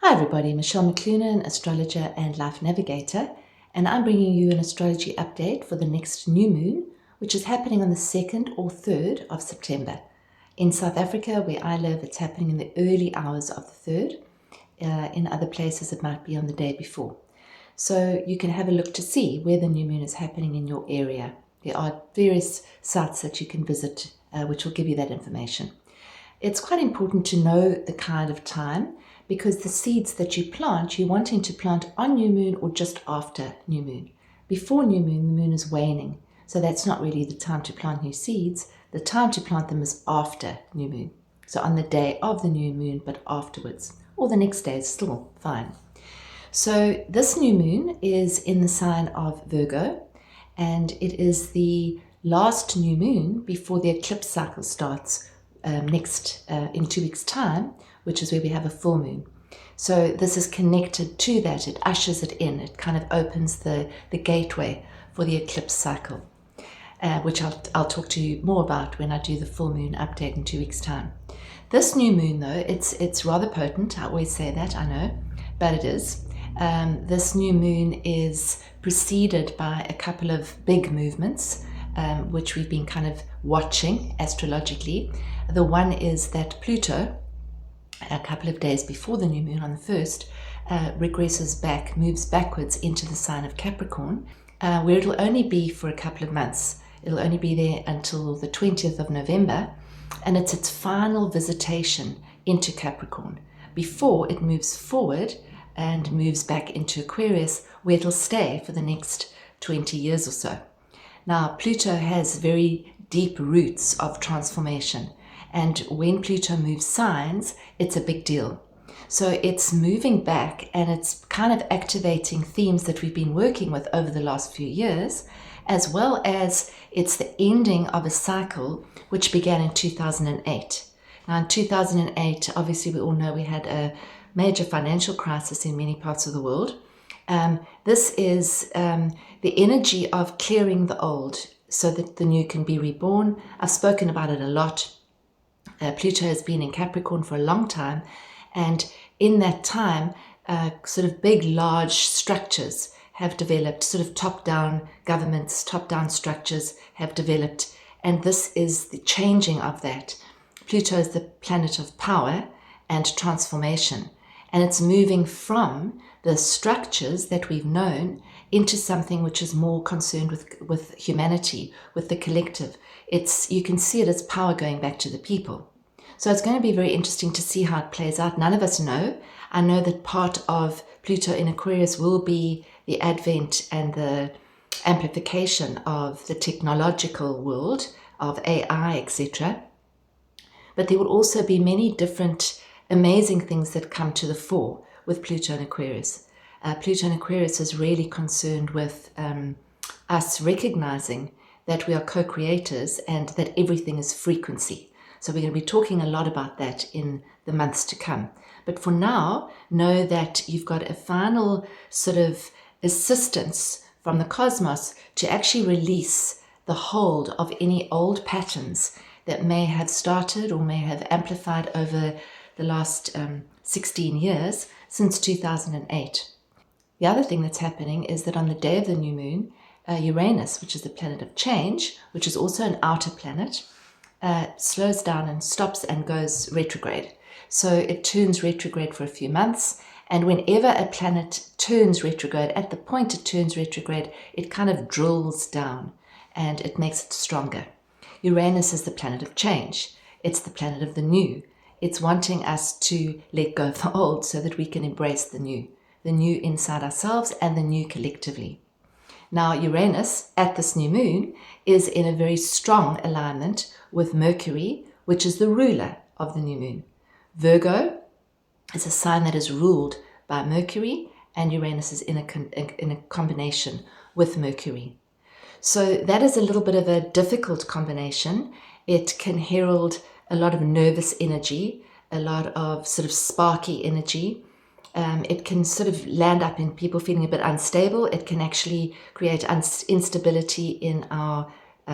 Hi everybody, Michelle McClunan, astrologer and life navigator, and I'm bringing you an astrology update for the next new moon, which is happening on the 2nd or 3rd of September. In South Africa, where I live, it's happening in the early hours of the 3rd. In other places, it might be on the day before. So you can have a look to see where the new moon is happening in your area. There are various sites that you can visit, which will give you that information. It's quite important to know the kind of time, because the seeds that you plant, you're wanting to plant on new moon or just after new moon. Before new moon, the moon is waning. So that's not really the time to plant new seeds. The time to plant them is after new moon. So on the day of the new moon, but afterwards. Or the next day is still fine. So this new moon is in the sign of Virgo, and it is the last new moon before the eclipse cycle starts in 2 weeks' time, which is where we have a full moon. So this is connected to that. It ushers it in. It kind of opens the gateway for the eclipse cycle, which I'll talk to you more about when I do the full moon update in 2 weeks' time. This new moon, though, it's rather potent. I always say that, I know, but it is. This new moon is preceded by a couple of big movements, which we've been kind of watching astrologically. The one is that Pluto, a couple of days before the new moon on the 1st, regresses back, moves backwards into the sign of Capricorn, where it'll only be for a couple of months. It'll only be there until the 20th of November, and it's its final visitation into Capricorn before it moves forward and moves back into Aquarius, where it'll stay for the next 20 years or so. Now, Pluto has very deep roots of transformation, and when Pluto moves signs, it's a big deal. So it's moving back, and it's kind of activating themes that we've been working with over the last few years, as well as it's the ending of a cycle which began in 2008. Now, in 2008, obviously we all know we had a major financial crisis in many parts of the world. This is the energy of clearing the old so that the new can be reborn. I've spoken about it a lot. Pluto has been in Capricorn for a long time, and in that time, sort of big, large structures have developed, sort of top-down governments, top-down structures have developed, and this is the changing of that. Pluto is the planet of power and transformation, and it's moving from the structures that we've known into something which is more concerned with humanity, with the collective. You can see it as power going back to the people. So it's going to be very interesting to see how it plays out. None of us know. I know that part of Pluto in Aquarius will be the advent and the amplification of the technological world, of AI, etc. But there will also be many different amazing things that come to the fore with Pluto in Aquarius. Pluto in Aquarius is really concerned with us recognizing that we are co-creators and that everything is frequency. So we're going to be talking a lot about that in the months to come. But for now, know that you've got a final sort of assistance from the cosmos to actually release the hold of any old patterns that may have started or may have amplified over the last 16 years since 2008. The other thing that's happening is that on the day of the new moon, Uranus, which is the planet of change, which is also an outer planet, slows down and stops and goes retrograde. So it turns retrograde for a few months, and whenever a planet turns retrograde, at the point it turns retrograde, it kind of drills down and it makes it stronger. Uranus is the planet of change. It's the planet of the new. It's wanting us to let go of the old so that we can embrace the new inside ourselves and the new collectively. Now, Uranus at this new moon is in a very strong alignment with Mercury, which is the ruler of the new moon. Virgo is a sign that is ruled by Mercury, and Uranus is in a combination with Mercury. So that is a little bit of a difficult combination. It can herald a lot of nervous energy, a lot of sort of sparky energy. It can sort of land up in people feeling a bit unstable. It can actually create instability in our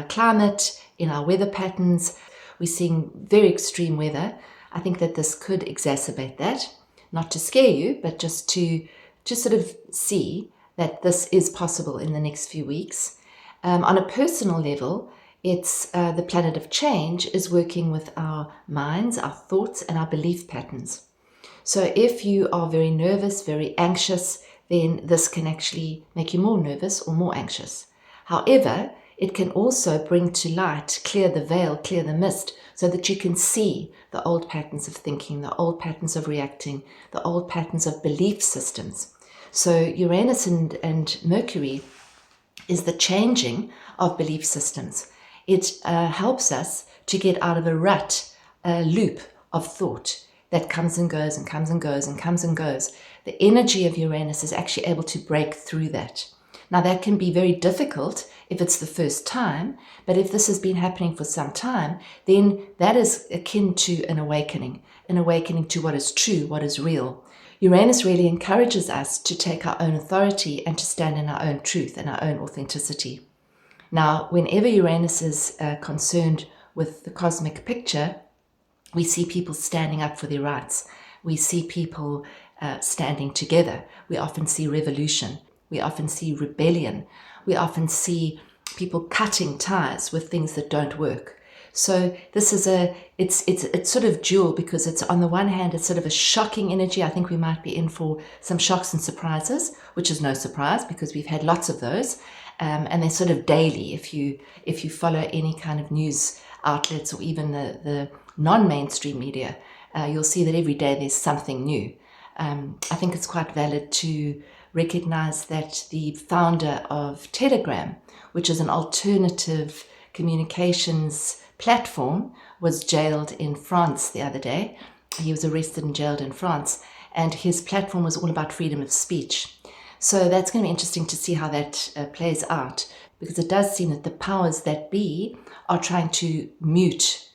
climate, in our weather patterns. We're seeing very extreme weather. I think that this could exacerbate that. not to scare you, but just to sort of see that this is possible in the next few weeks. On a personal level, it's the planet of change is working with our minds, our thoughts, and our belief patterns. So if you are very nervous, very anxious, then this can actually make you more nervous or more anxious. However, it can also bring to light, clear the veil, clear the mist, so that you can see the old patterns of thinking, the old patterns of reacting, the old patterns of belief systems. So Uranus and Mercury is the changing of belief systems. It helps us to get out of a rut, a loop of thought that comes and goes and comes and goes and comes and goes. The energy of Uranus is actually able to break through that. Now that can be very difficult if it's the first time, but if this has been happening for some time, then that is akin to an awakening to what is true, what is real. Uranus really encourages us to take our own authority and to stand in our own truth and our own authenticity. Now, whenever Uranus is concerned with the cosmic picture, we see people standing up for their rights. We see people standing together. We often see revolution. We often see rebellion. We often see people cutting ties with things that don't work. So this is it's sort of dual, because it's, on the one hand, it's sort of a shocking energy. I think we might be in for some shocks and surprises, which is no surprise because we've had lots of those. And they're sort of daily. If you follow any kind of news outlets or even the non-mainstream media, you'll see that every day there's something new. I think it's quite valid to recognize that the founder of Telegram, which is an alternative communications platform, was jailed in France the other day. He was arrested and jailed in France, and his platform was all about freedom of speech. So that's going to be interesting to see how that plays out, because it does seem that the powers that be are trying to mute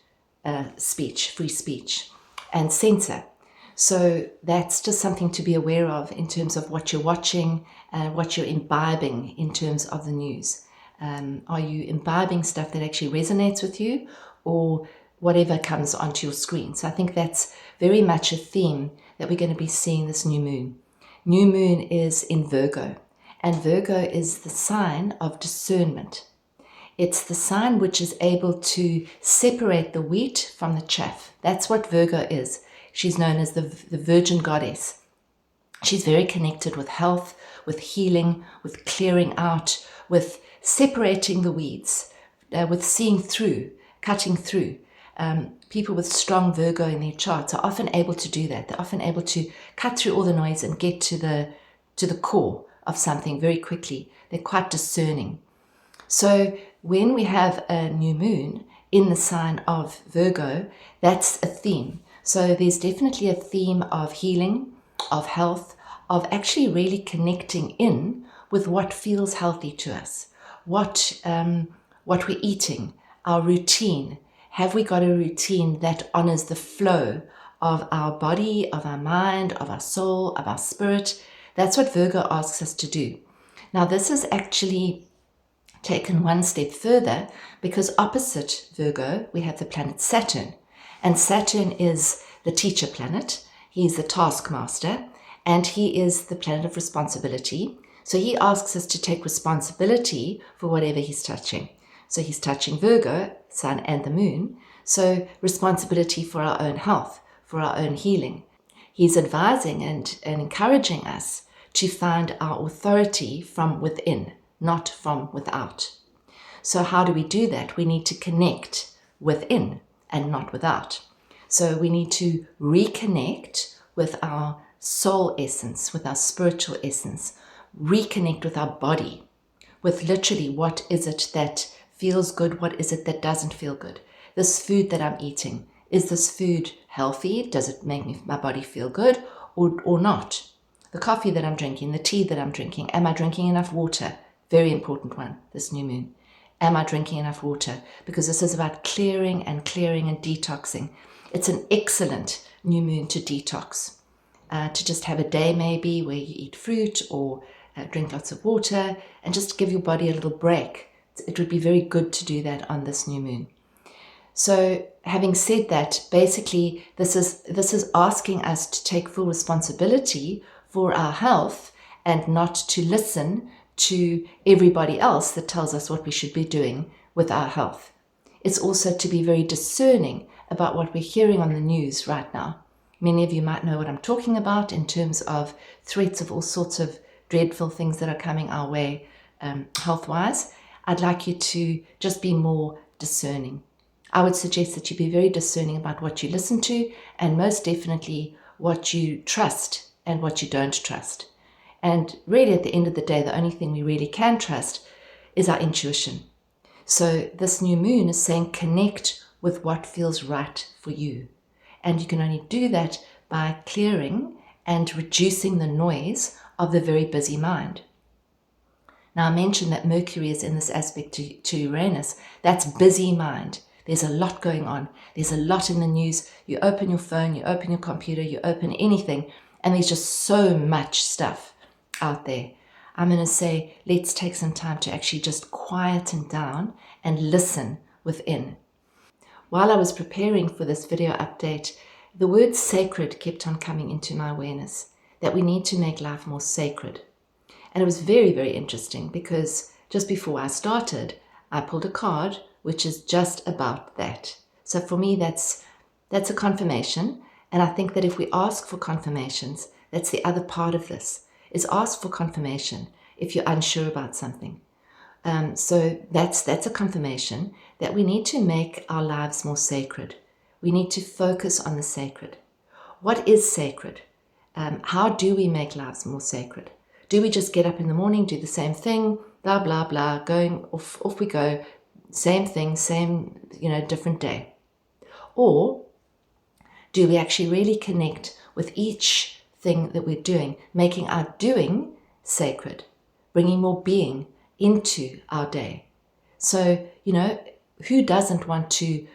speech, free speech, and censor. So that's just something to be aware of in terms of what you're watching and what you're imbibing in terms of the news. Are you imbibing stuff that actually resonates with you, or whatever comes onto your screen? So I think that's very much a theme that we're going to be seeing this new moon. New moon is in Virgo, and Virgo is the sign of discernment. It's the sign which is able to separate the wheat from the chaff. That's what Virgo is. She's known as the Virgin Goddess. She's very connected with health, with healing, with clearing out, with separating the weeds, with seeing through, cutting through. People with strong Virgo in their charts are often able to do that. They're often able to cut through all the noise and get to the core of something very quickly. They're quite discerning. So when we have a new moon in the sign of Virgo, that's a theme. So there's definitely a theme of healing, of health, of actually really connecting in with what feels healthy to us, what we're eating, our routine. Have we got a routine that honors the flow of our body, of our mind, of our soul, of our spirit? That's what Virgo asks us to do. Now, this is actually taken one step further, because opposite Virgo, we have the planet Saturn. And Saturn is the teacher planet. He's the taskmaster, and he is the planet of responsibility. So he asks us to take responsibility for whatever he's touching. So he's touching Virgo, Sun and the Moon. So responsibility for our own health, for our own healing. He's advising and encouraging us to find our authority from within, not from without. So how do we do that? We need to connect within and not without. So we need to reconnect with our soul essence, with our spiritual essence, reconnect with our body, with literally what is it that feels good, what is it that doesn't feel good. This food that I'm eating, is this food healthy? Does it make my body feel good or not? The coffee that I'm drinking, the tea that I'm drinking, am I drinking enough water? Very important one, this new moon. Am I drinking enough water? Because this is about clearing and detoxing. It's an excellent new moon to detox, to just have a day maybe where you eat fruit or drink lots of water and just give your body a little break. It would be very good to do that on this new moon. So having said that, basically this is asking us to take full responsibility for our health and not to listen to everybody else that tells us what we should be doing with our health. It's also to be very discerning about what we're hearing on the news right now. Many of you might know what I'm talking about in terms of threats of all sorts of dreadful things that are coming our way health-wise. I'd like you to just be more discerning. I would suggest that you be very discerning about what you listen to, and most definitely what you trust and what you don't trust. And really at the end of the day, the only thing we really can trust is our intuition. So this new moon is saying connect with what feels right for you. And you can only do that by clearing and reducing the noise of the very busy mind. Now, I mentioned that Mercury is in this aspect to Uranus. That's busy mind. There's a lot going on. There's a lot in the news. You open your phone, you open your computer, you open anything, and there's just so much stuff out there. I'm going to say, let's take some time to actually just quieten down and listen within. While I was preparing for this video update, the word sacred kept on coming into my awareness, that we need to make life more sacred. And it was very, very interesting because just before I started, I pulled a card which is just about that. So for me, that's a confirmation. And I think that if we ask for confirmations, that's the other part of this, is ask for confirmation if you're unsure about something. So that's a confirmation that we need to make our lives more sacred. We need to focus on the sacred. What is sacred? How do we make lives more sacred? Do we just get up in the morning, do the same thing, blah, blah, blah, going off we go, same thing, same, different day? Or do we actually really connect with each thing that we're doing, making our doing sacred, bringing more being into our day? So, who doesn't want to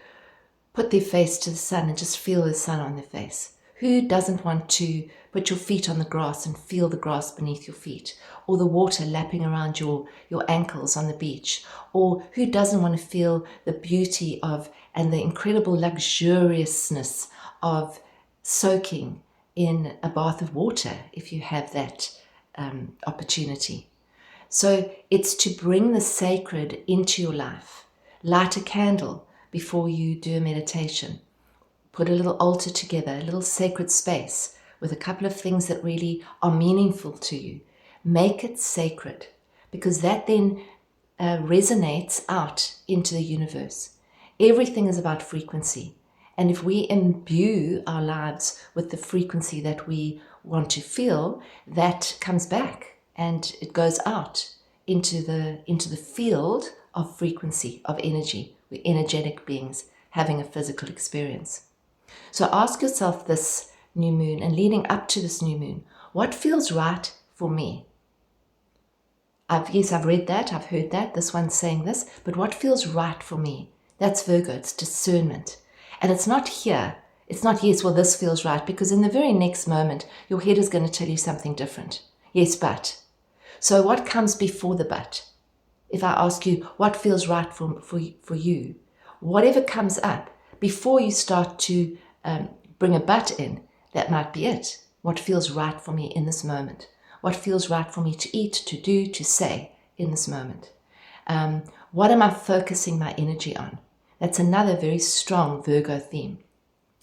put their face to the sun and just feel the sun on their face? Who doesn't want to put your feet on the grass and feel the grass beneath your feet, or the water lapping around your ankles on the beach? Or who doesn't want to feel the beauty of and the incredible luxuriousness of soaking in a bath of water if you have that opportunity? So it's to bring the sacred into your life. Light a candle before you do a meditation. Put a little altar together, a little sacred space with a couple of things that really are meaningful to you. Make it sacred, because that then resonates out into the universe. Everything is about frequency. And if we imbue our lives with the frequency that we want to feel, that comes back and it goes out into the field of frequency, of energy. We're energetic beings having a physical experience. So ask yourself this new moon and leading up to this new moon, what feels right for me? I've read that, I've heard that, this one's saying this, but what feels right for me? That's Virgo, it's discernment. And it's not here, it's not, yes, well, this feels right, because in the very next moment, your head is going to tell you something different. Yes, but. So what comes before the but? If I ask you, what feels right for you? Whatever comes up, before you start to bring a but in, that might be it. What feels right for me in this moment? What feels right for me to eat, to do, to say in this moment? What am I focusing my energy on? That's another very strong Virgo theme.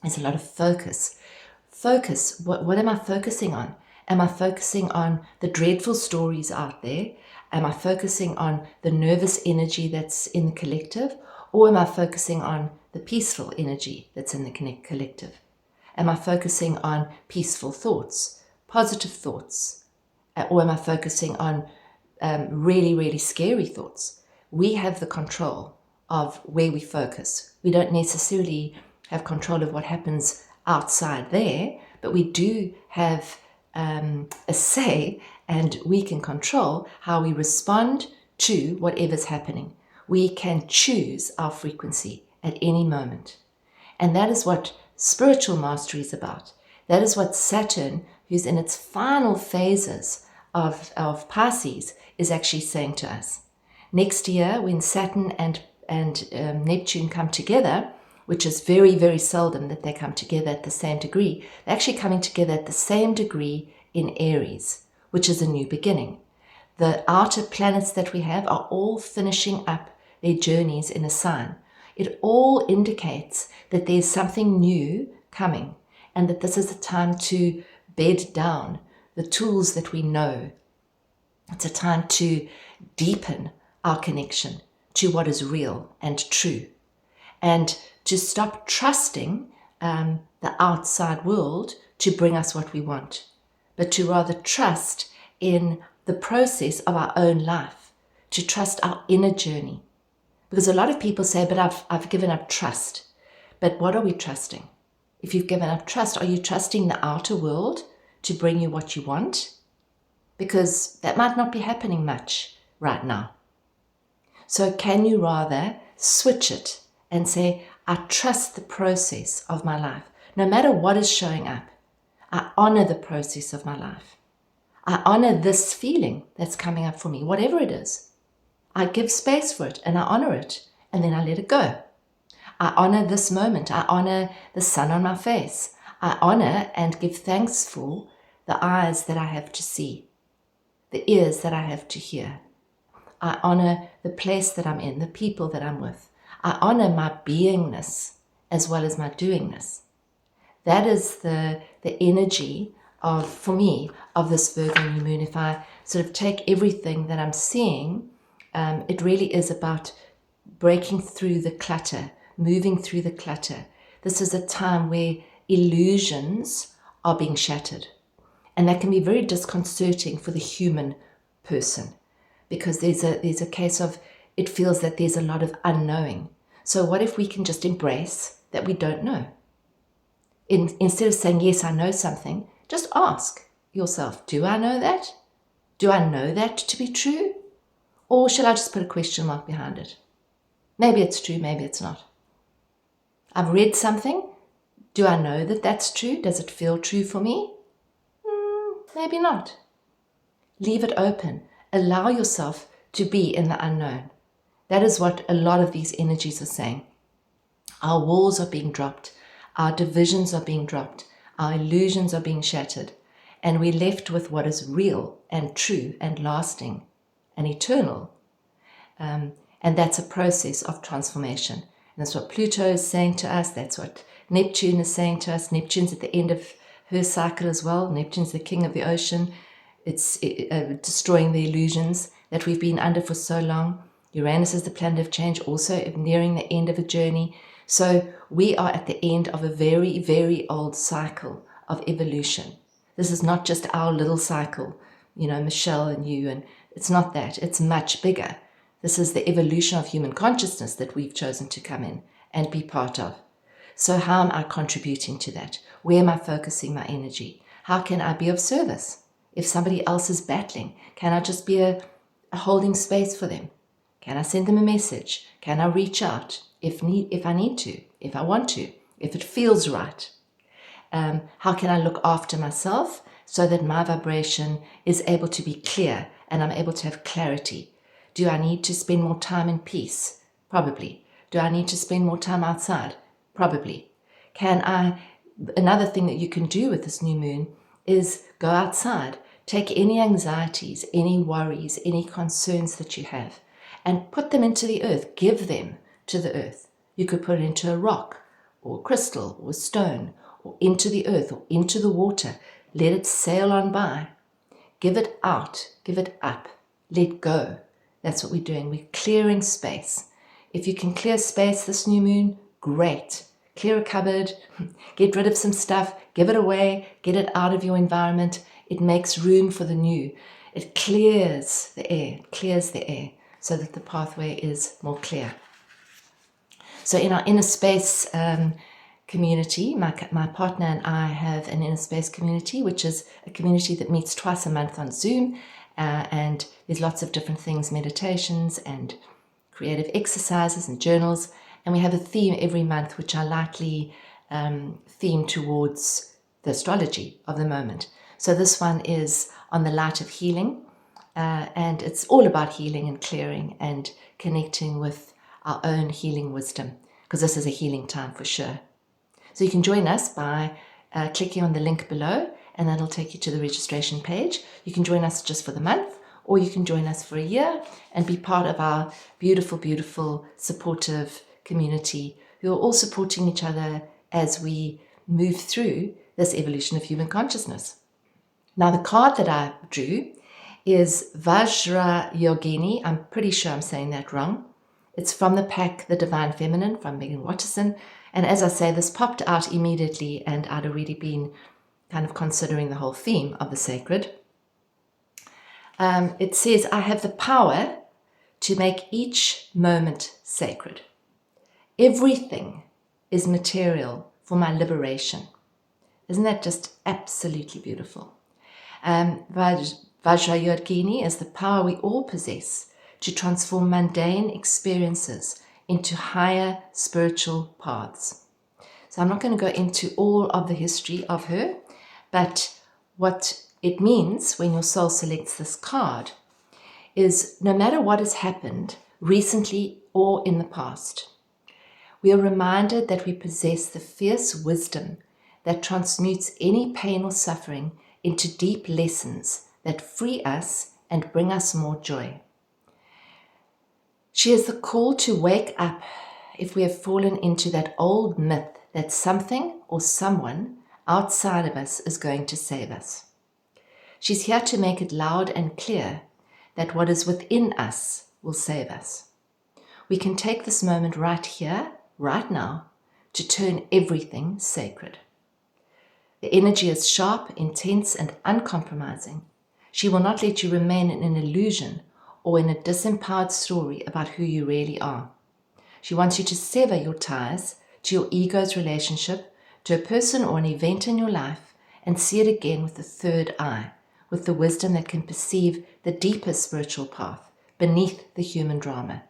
There's a lot of focus. Focus, what am I focusing on? Am I focusing on the dreadful stories out there? Am I focusing on the nervous energy that's in the collective? Or am I focusing on the peaceful energy that's in the collective? Am I focusing on peaceful thoughts, positive thoughts? Or am I focusing on really, really scary thoughts? We have the control of where we focus. We don't necessarily have control of what happens outside there, but we do have a say, and we can control how we respond to whatever's happening. We can choose our frequency at any moment. And that is what spiritual mastery is about. That is what Saturn, who's in its final phases of Pisces, is actually saying to us. Next year, when Saturn and Neptune come together, which is very, very seldom that they come together at the same degree. They're actually coming together at the same degree in Aries, which is a new beginning. The outer planets that we have are all finishing up their journeys in a sign. It all indicates that there's something new coming and that this is a time to bed down the tools that we know. It's a time to deepen our connection to what is real and true, and to stop trusting the outside world to bring us what we want, but to rather trust in the process of our own life, to trust our inner journey. Because a lot of people say, but I've given up trust. But what are we trusting? If you've given up trust, are you trusting the outer world to bring you what you want? Because that might not be happening much right now. So can you rather switch it and say, I trust the process of my life. No matter what is showing up, I honor the process of my life. I honor this feeling that's coming up for me, whatever it is. I give space for it and I honor it, and then I let it go. I honor this moment. I honor the sun on my face. I honor and give thanks for the eyes that I have to see, the ears that I have to hear. I honor the place that I'm in, the people that I'm with. I honor my beingness as well as my doingness. That is the energy of, for me, of this Virgo new moon. If I sort of take everything that I'm seeing, it really is about breaking through the clutter, moving through the clutter. This is a time where illusions are being shattered. And that can be very disconcerting for the human person, because there's a case of, it feels that there's a lot of unknowing. So what if we can just embrace that we don't know? Instead of saying, yes, I know something, just ask yourself, do I know that? Do I know that to be true? Or shall I just put a question mark behind it? Maybe it's true, maybe it's not. I've read something. Do I know that that's true? Does it feel true for me? Maybe not. Leave it open. Allow yourself to be in the unknown. That is what a lot of these energies are saying. Our walls are being dropped. Our divisions are being dropped. Our illusions are being shattered. And we're left with what is real and true and lasting and eternal. And that's a process of transformation. And that's what Pluto is saying to us. That's what Neptune is saying to us. Neptune's at the end of her cycle as well. Neptune's the king of the ocean. It's destroying the illusions that we've been under for so long. Uranus is the planet of change, also nearing the end of a journey. So we are at the end of a very, very old cycle of evolution. This is not just our little cycle, Michelle and you, and it's not that. It's much bigger. This is the evolution of human consciousness that we've chosen to come in and be part of. So how am I contributing to that? Where am I focusing my energy? How can I be of service? If somebody else is battling, can I just be a holding space for them? Can I send them a message? Can I reach out if I need to, if I want to, if it feels right? How can I look after myself so that my vibration is able to be clear and I'm able to have clarity? Do I need to spend more time in peace? Probably. Do I need to spend more time outside? Probably. Another thing that you can do with this new moon is go outside, take any anxieties, any worries, any concerns that you have, and put them into the earth, give them to the earth. You could put it into a rock or a crystal or a stone or into the earth or into the water. Let it sail on by. Give it out, give it up, let go. That's what we're doing. We're clearing space. If you can clear space this new moon, great. Clear a cupboard, get rid of some stuff, give it away, get it out of your environment. It makes room for the new. It clears the air so that the pathway is more clear. So in our inner space community, my partner and I have an inner space community, which is a community that meets twice a month on Zoom. And there's lots of different things, meditations and creative exercises and journals. And we have a theme every month, which I lightly theme towards the astrology of the moment. So this one is on the light of healing. And it's all about healing and clearing and connecting with our own healing wisdom. because this is a healing time for sure. So you can join us by clicking on the link below, and that'll take you to the registration page. You can join us just for the month, or you can join us for a year and be part of our beautiful, beautiful, supportive community who are all supporting each other as we move through this evolution of human consciousness. Now, the card that I drew is Vajrayogini. I'm pretty sure I'm saying that wrong. It's from the pack The Divine Feminine from Megan Watterson. And as I say, this popped out immediately, and I'd already been kind of considering the whole theme of the sacred. It says, I have the power to make each moment sacred. Everything is material for my liberation. Isn't that just absolutely beautiful? Vajrayogini is the power we all possess to transform mundane experiences into higher spiritual paths. So I'm not going to go into all of the history of her, but what it means when your soul selects this card is no matter what has happened recently or in the past, we are reminded that we possess the fierce wisdom that transmutes any pain or suffering into deep lessons that free us and bring us more joy. She is the call to wake up if we have fallen into that old myth that something or someone outside of us is going to save us. She's here to make it loud and clear that what is within us will save us. We can take this moment right here, right now, to turn everything sacred. The energy is sharp, intense, and uncompromising. She will not let you remain in an illusion or in a disempowered story about who you really are. She wants you to sever your ties to your ego's relationship, to a person or an event in your life, and see it again with the third eye, with the wisdom that can perceive the deeper spiritual path beneath the human drama.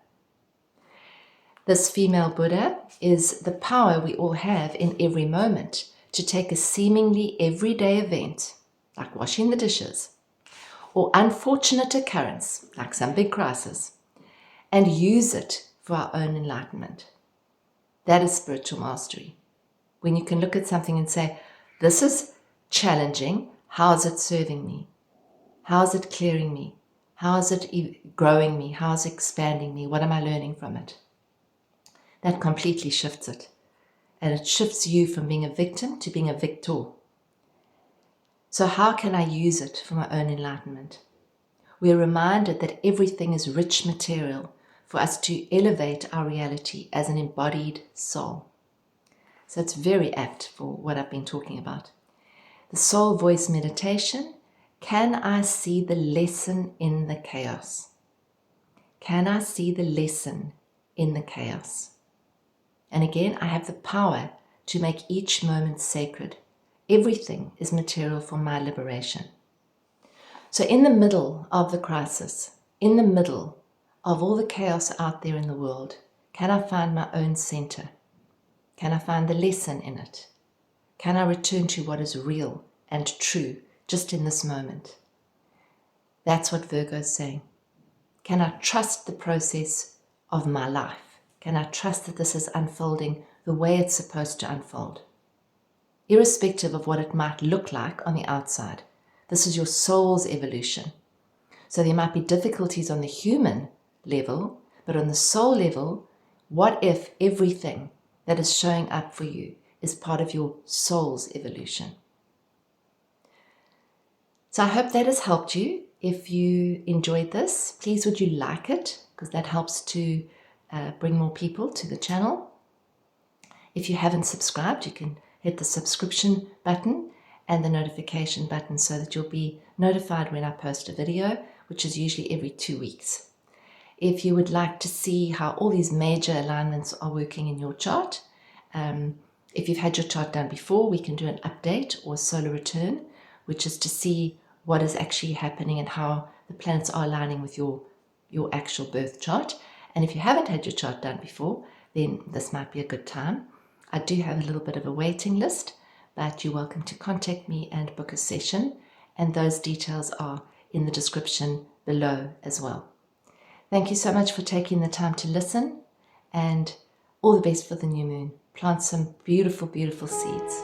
This female Buddha is the power we all have in every moment to take a seemingly everyday event, like washing the dishes, or unfortunate occurrence, like some big crisis, and use it for our own enlightenment. That is spiritual mastery. When you can look at something and say, this is challenging, how is it serving me? How is it clearing me? How is it growing me? How is it expanding me? What am I learning from it? That completely shifts it. And it shifts you from being a victim to being a victor. So how can I use it for my own enlightenment? We are reminded that everything is rich material for us to elevate our reality as an embodied soul. So it's very apt for what I've been talking about. The soul voice meditation. Can I see the lesson in the chaos? Can I see the lesson in the chaos? And again, I have the power to make each moment sacred. Everything is material for my liberation. So in the middle of the crisis, in the middle of all the chaos out there in the world, can I find my own center? Can I find the lesson in it? Can I return to what is real and true just in this moment? That's what Virgo is saying. Can I trust the process of my life? Can I trust that this is unfolding the way it's supposed to unfold? Irrespective of what it might look like on the outside, this is your soul's evolution. So there might be difficulties on the human level, but on the soul level, what if everything that is showing up for you is part of your soul's evolution? So I hope that has helped you. If you enjoyed this, please would you like it, because that helps to bring more people to the channel. If you haven't subscribed, you can hit the subscription button and the notification button so that you'll be notified when I post a video, which is usually every 2 weeks. If you would like to see how all these major alignments are working in your chart, if you've had your chart done before, we can do an update or solar return, which is to see what is actually happening and how the planets are aligning with your actual birth chart. And if you haven't had your chart done before, then this might be a good time. I do have a little bit of a waiting list, but you're welcome to contact me and book a session, and those details are in the description below as well. Thank you so much for taking the time to listen, and All the best for the new moon. Plant some beautiful, beautiful seeds.